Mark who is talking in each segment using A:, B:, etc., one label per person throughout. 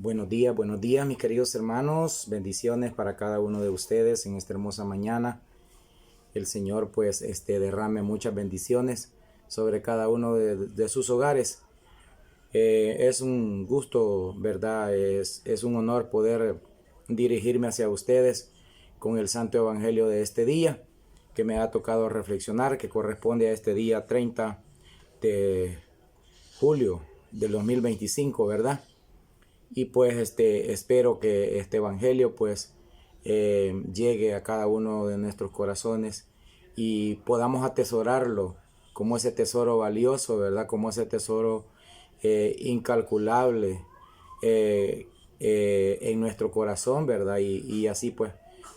A: Buenos días mis queridos hermanos, bendiciones para cada uno de ustedes en esta hermosa mañana. El Señor pues derrame muchas bendiciones sobre cada uno de sus hogares. Es un gusto, ¿verdad? Es un honor poder dirigirme hacia ustedes con el Santo Evangelio de este día que me ha tocado reflexionar, que corresponde a este día 30 de julio del 2025, ¿verdad? Y pues espero que este evangelio pues llegue a cada uno de nuestros corazones y podamos atesorarlo como ese tesoro valioso, ¿verdad? Como ese tesoro incalculable en nuestro corazón, ¿verdad? Y así pues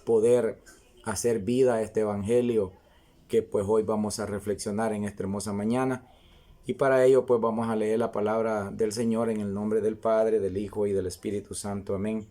A: poder hacer vida a este evangelio que pues hoy vamos a reflexionar en esta hermosa mañana. Y para ello pues vamos a leer la palabra del Señor en el nombre del Padre, del Hijo y del Espíritu Santo. Amén.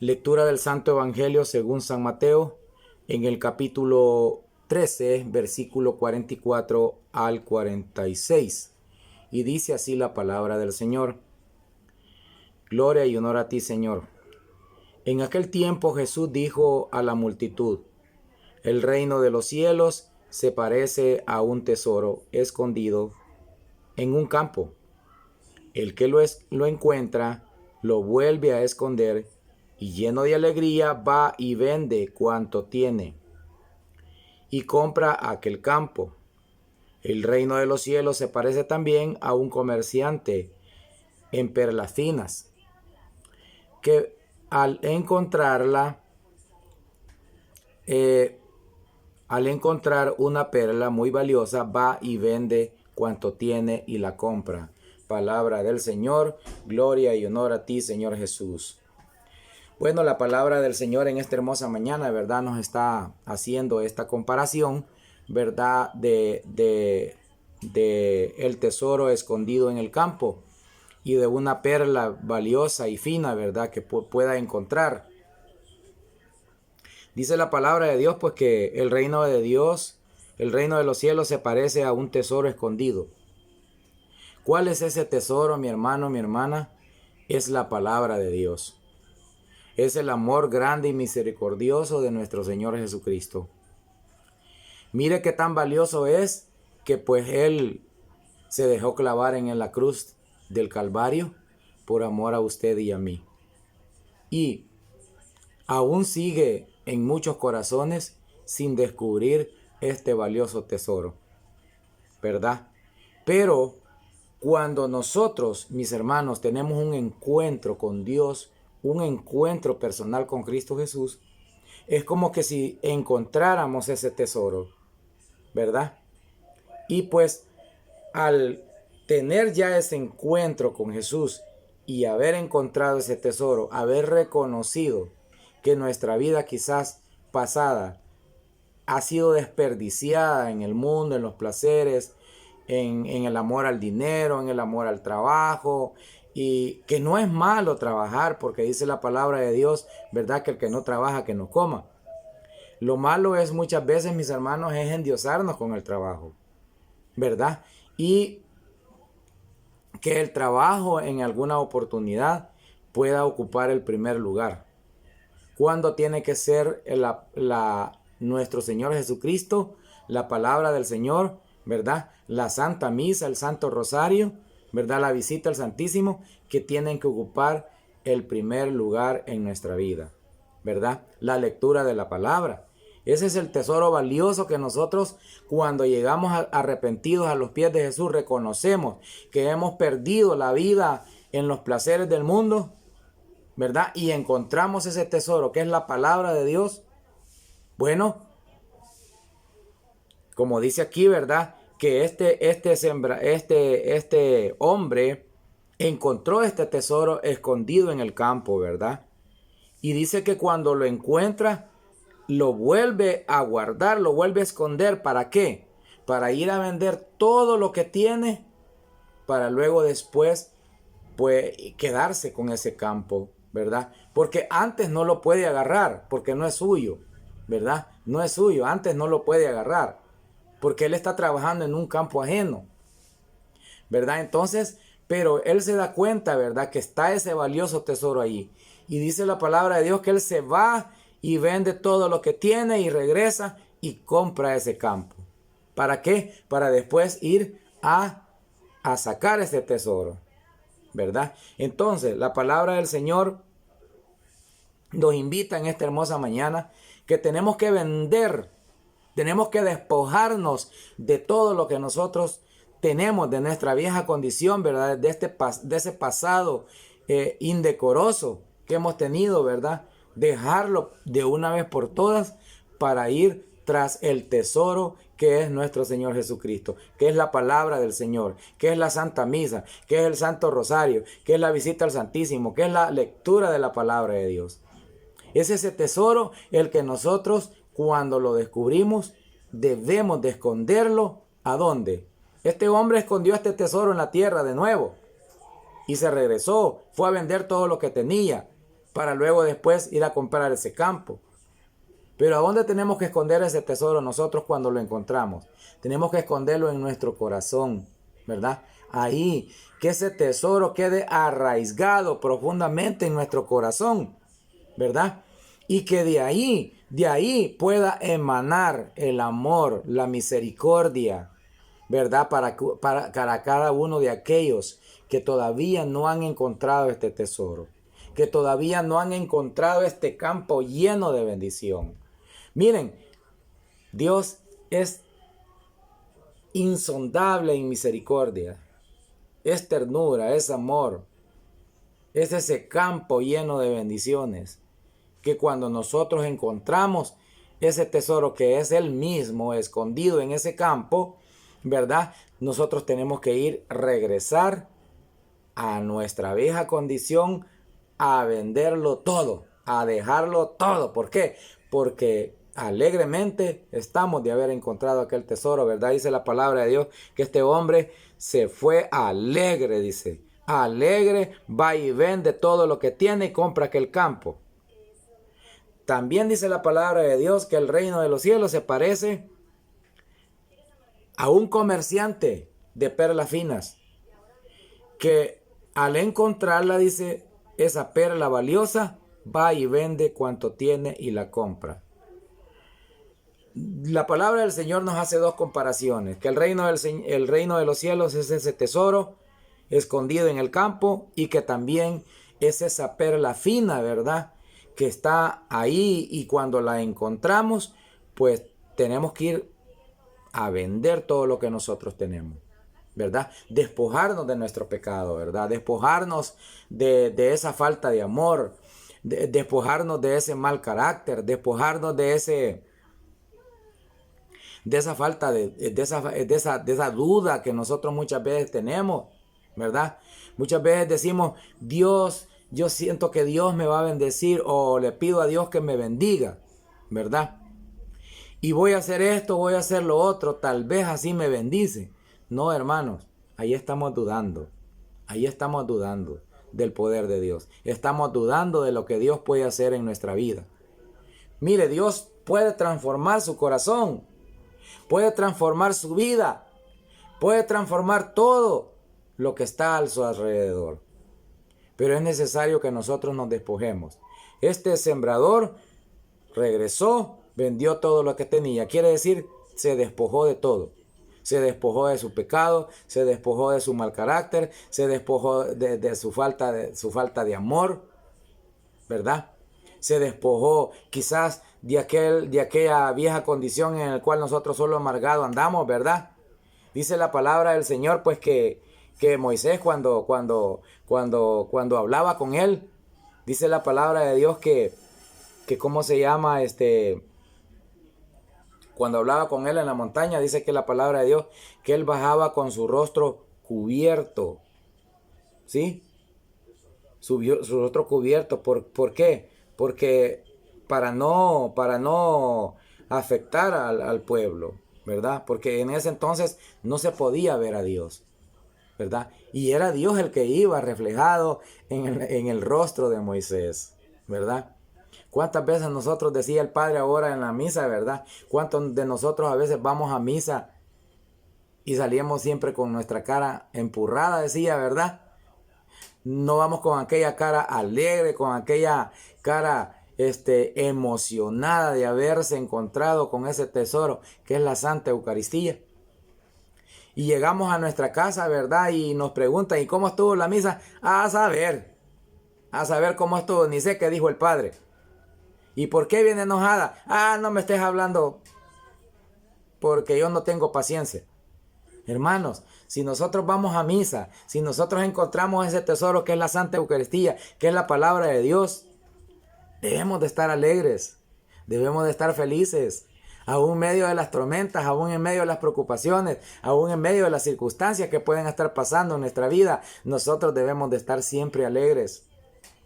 A: Lectura del Santo Evangelio según San Mateo en el capítulo 13, versículo 44 al 46. Y dice así la palabra del Señor. Gloria y honor a ti, Señor. En aquel tiempo Jesús dijo a la multitud: el reino de los cielos se parece a un tesoro escondido en un campo. El que lo encuentra, lo vuelve a esconder y lleno de alegría va y vende cuanto tiene y compra aquel campo. El reino de los cielos se parece también a un comerciante en perlas finas, que al encontrar una perla muy valiosa, va y vende cuanto tiene y la compra. Palabra del Señor, gloria y honor a ti, Señor Jesús. Bueno, la palabra del Señor en esta hermosa mañana, ¿verdad? Nos está haciendo esta comparación, ¿verdad? De el tesoro escondido en el campo y de una perla valiosa y fina, ¿verdad? Que pueda encontrar. Dice la palabra de Dios, pues que el reino de Dios, el reino de los cielos se parece a un tesoro escondido. ¿Cuál es ese tesoro, mi hermano, mi hermana? Es la palabra de Dios. Es el amor grande y misericordioso de nuestro Señor Jesucristo. Mire qué tan valioso es que pues Él se dejó clavar en la cruz del Calvario por amor a usted y a mí. Y aún sigue en muchos corazones sin descubrir este valioso tesoro, ¿verdad? Pero cuando nosotros, mis hermanos, tenemos un encuentro con Dios, un encuentro personal con Cristo Jesús, es como que si encontráramos ese tesoro, ¿verdad? Y pues al tener ya ese encuentro con Jesús y haber encontrado ese tesoro, haber reconocido que nuestra vida quizás pasada ha sido desperdiciada en el mundo, en los placeres, en el amor al dinero, en el amor al trabajo, y que no es malo trabajar, porque dice la palabra de Dios, ¿verdad? Que el que no trabaja, que no coma. Lo malo es muchas veces, mis hermanos, es endiosarnos con el trabajo, ¿verdad? Y que el trabajo en alguna oportunidad pueda ocupar el primer lugar. Cuando tiene que ser nuestro Señor Jesucristo, la palabra del Señor, ¿verdad? La Santa Misa, el Santo Rosario, ¿verdad? La visita al Santísimo, que tienen que ocupar el primer lugar en nuestra vida, ¿verdad? La lectura de la palabra. Ese es el tesoro valioso que nosotros, cuando llegamos arrepentidos a los pies de Jesús, reconocemos que hemos perdido la vida en los placeres del mundo, ¿verdad? Y encontramos ese tesoro que es la palabra de Dios. Bueno, como dice aquí, ¿verdad? Que este hombre encontró este tesoro escondido en el campo, ¿verdad? Y dice que cuando lo encuentra, lo vuelve a guardar, lo vuelve a esconder. ¿Para qué? Para ir a vender todo lo que tiene, para luego después, pues, quedarse con ese campo, ¿verdad? Porque antes no lo puede agarrar, porque no es suyo, ¿verdad? No es suyo, antes no lo puede agarrar, porque él está trabajando en un campo ajeno, ¿verdad? Entonces, Pero él se da cuenta, ¿verdad? Que está ese valioso tesoro ahí. Y dice la palabra de Dios que él se va y vende todo lo que tiene y regresa y compra ese campo. ¿Para qué? Para después ir a sacar ese tesoro, ¿verdad? Entonces, la palabra del Señor nos invita en esta hermosa mañana que tenemos que vender, tenemos que despojarnos de todo lo que nosotros tenemos, de nuestra vieja condición, ¿verdad? De ese pasado indecoroso que hemos tenido, ¿verdad? Dejarlo de una vez por todas para ir tras el tesoro que es nuestro Señor Jesucristo, que es la palabra del Señor, que es la Santa Misa, que es el Santo Rosario, que es la visita al Santísimo, que es la lectura de la palabra de Dios. Es ese tesoro el que nosotros, cuando lo descubrimos, debemos de esconderlo. ¿A dónde? Este hombre escondió este tesoro en la tierra de nuevo y se regresó, fue a vender todo lo que tenía para luego después ir a comprar ese campo. Pero ¿a dónde tenemos que esconder ese tesoro nosotros cuando lo encontramos? Tenemos que esconderlo en nuestro corazón, ¿verdad? Ahí, que ese tesoro quede arraigado profundamente en nuestro corazón, ¿verdad? Y que de ahí pueda emanar el amor, la misericordia, ¿verdad? Para cada uno de aquellos que todavía no han encontrado este tesoro, que todavía no han encontrado este campo lleno de bendición. Miren, Dios es insondable en misericordia, es ternura, es amor, es ese campo lleno de bendiciones, que cuando nosotros encontramos ese tesoro que es Él mismo escondido en ese campo, ¿verdad? Nosotros tenemos que regresar a nuestra vieja condición, a venderlo todo, a dejarlo todo. ¿Por qué? Porque alegremente estamos de haber encontrado aquel tesoro, ¿verdad? Dice la palabra de Dios que este hombre se fue alegre, dice. Alegre, va y vende todo lo que tiene y compra aquel campo. También dice la palabra de Dios que el reino de los cielos se parece a un comerciante de perlas finas que al encontrarla, dice, esa perla valiosa, va y vende cuanto tiene y la compra. La palabra del Señor nos hace dos comparaciones, que el reino de los cielos es ese tesoro escondido en el campo y que también es esa perla fina, ¿verdad? Que está ahí y cuando la encontramos, pues tenemos que ir a vender todo lo que nosotros tenemos, ¿verdad? Despojarnos de nuestro pecado, ¿verdad? Despojarnos de esa falta de amor, despojarnos de ese mal carácter, despojarnos de esa falta de esa duda que nosotros muchas veces tenemos, ¿verdad? Muchas veces decimos, Dios, yo siento que Dios me va a bendecir o le pido a Dios que me bendiga, ¿verdad? Y voy a hacer esto, voy a hacer lo otro, tal vez así me bendice. No, hermanos, ahí estamos dudando del poder de Dios. Estamos dudando de lo que Dios puede hacer en nuestra vida. Mire, Dios puede transformar su corazón, puede transformar su vida, puede transformar todo lo que está a su alrededor. Pero es necesario que nosotros nos despojemos. Este sembrador regresó, vendió todo lo que tenía. Quiere decir, se despojó de todo. Se despojó de su pecado, se despojó de su mal carácter, se despojó de su falta de amor, ¿verdad? Se despojó quizás de aquella vieja condición en la cual nosotros solo amargado andamos, ¿verdad? Dice la palabra del Señor, pues que Moisés cuando hablaba con él, dice la palabra de Dios que ¿cómo se llama? Cuando hablaba con él en la montaña, dice que la palabra de Dios, que él bajaba con su rostro cubierto, ¿sí? Su rostro cubierto, ¿por qué? Porque para no afectar al pueblo, ¿verdad? Porque en ese entonces no se podía ver a Dios, ¿verdad? Y era Dios el que iba reflejado en el rostro de Moisés, ¿verdad? ¿Cuántas veces nosotros, decía el Padre ahora en la misa, verdad? ¿Cuántos de nosotros a veces vamos a misa y salíamos siempre con nuestra cara empurrada, decía, ¿verdad? No vamos con aquella cara alegre, con aquella cara emocionada de haberse encontrado con ese tesoro que es la Santa Eucaristía. Y llegamos a nuestra casa, ¿verdad? Y nos preguntan, ¿y cómo estuvo la misa? A saber cómo estuvo, ni sé qué dijo el padre. ¿Y por qué viene enojada? No me estés hablando porque yo no tengo paciencia. Hermanos, si nosotros vamos a misa, si nosotros encontramos ese tesoro que es la Santa Eucaristía, que es la palabra de Dios, debemos de estar alegres, debemos de estar felices, aún en medio de las tormentas, aún en medio de las preocupaciones, aún en medio de las circunstancias que pueden estar pasando en nuestra vida, nosotros debemos de estar siempre alegres,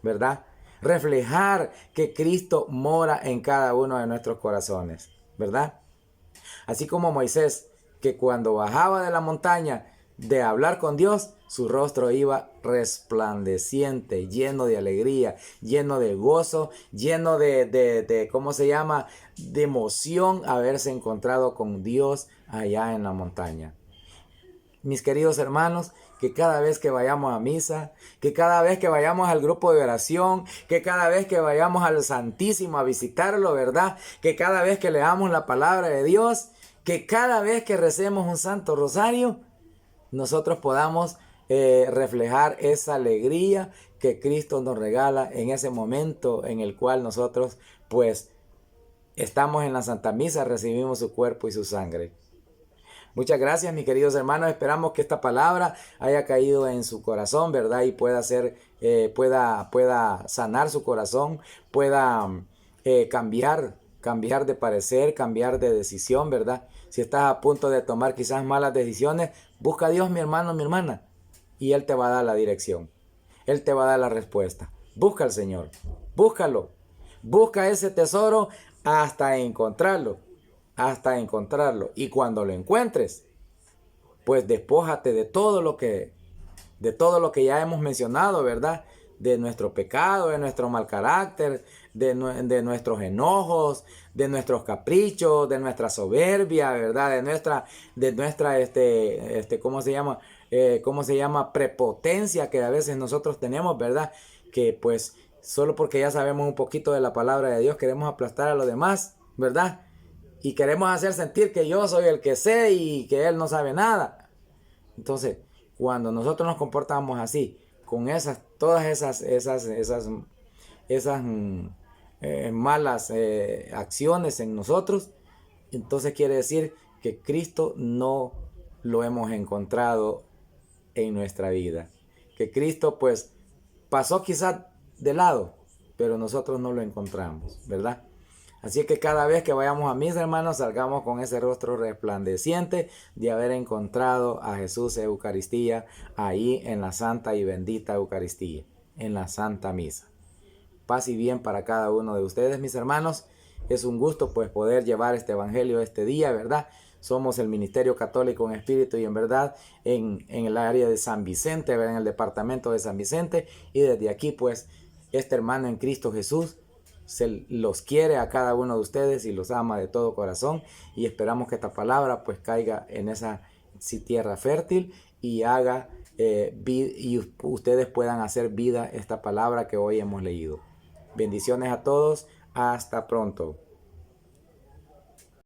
A: ¿verdad? Reflejar que Cristo mora en cada uno de nuestros corazones, ¿verdad? Así como Moisés, que cuando bajaba de la montaña de hablar con Dios, su rostro iba resplandeciente, lleno de alegría, lleno de gozo, lleno de ¿cómo se llama? De emoción haberse encontrado con Dios allá en la montaña. Mis queridos hermanos, que cada vez que vayamos a misa, que cada vez que vayamos al grupo de oración, que cada vez que vayamos al Santísimo a visitarlo, ¿verdad? Que cada vez que leamos la palabra de Dios, que cada vez que recemos un Santo Rosario, nosotros podamos reflejar esa alegría que Cristo nos regala en ese momento en el cual nosotros pues estamos en la Santa Misa, recibimos su cuerpo y su sangre. Muchas gracias, mis queridos hermanos. Esperamos que esta palabra haya caído en su corazón, ¿verdad? Y pueda sanar su corazón, pueda cambiar de parecer, cambiar de decisión, ¿verdad? Si estás a punto de tomar quizás malas decisiones, busca a Dios, mi hermano, mi hermana, y Él te va a dar la dirección. Él te va a dar la respuesta. Busca al Señor, búscalo. Busca ese tesoro hasta encontrarlo. Y cuando lo encuentres, pues despójate de todo lo que ya hemos mencionado, ¿verdad? De nuestro pecado, de nuestro mal carácter, de nuestros enojos, de nuestros caprichos, de nuestra soberbia, ¿verdad? De nuestra ¿cómo se llama? Prepotencia que a veces nosotros tenemos, ¿verdad? Que pues solo porque ya sabemos un poquito de la palabra de Dios queremos aplastar a los demás, ¿verdad? Y queremos hacer sentir que yo soy el que sé y que él no sabe nada. Entonces, cuando nosotros nos comportamos así, con todas esas malas acciones en nosotros, entonces quiere decir que Cristo no lo hemos encontrado en nuestra vida. Que Cristo pues pasó quizás de lado, pero nosotros no lo encontramos, ¿verdad? Así que cada vez que vayamos a misa, hermanos, salgamos con ese rostro resplandeciente de haber encontrado a Jesús en Eucaristía, ahí en la santa y bendita Eucaristía, en la Santa Misa. Paz y bien para cada uno de ustedes, mis hermanos. Es un gusto pues poder llevar este evangelio este día, ¿verdad? Somos el Ministerio Católico en Espíritu y en Verdad en el área de San Vicente, ¿verdad? En el departamento de San Vicente. Y desde aquí pues este hermano en Cristo Jesús se los quiere a cada uno de ustedes y los ama de todo corazón, y esperamos que esta palabra pues caiga en esa tierra fértil y haga y ustedes puedan hacer vida esta palabra que hoy hemos leído. Bendiciones a todos, hasta pronto.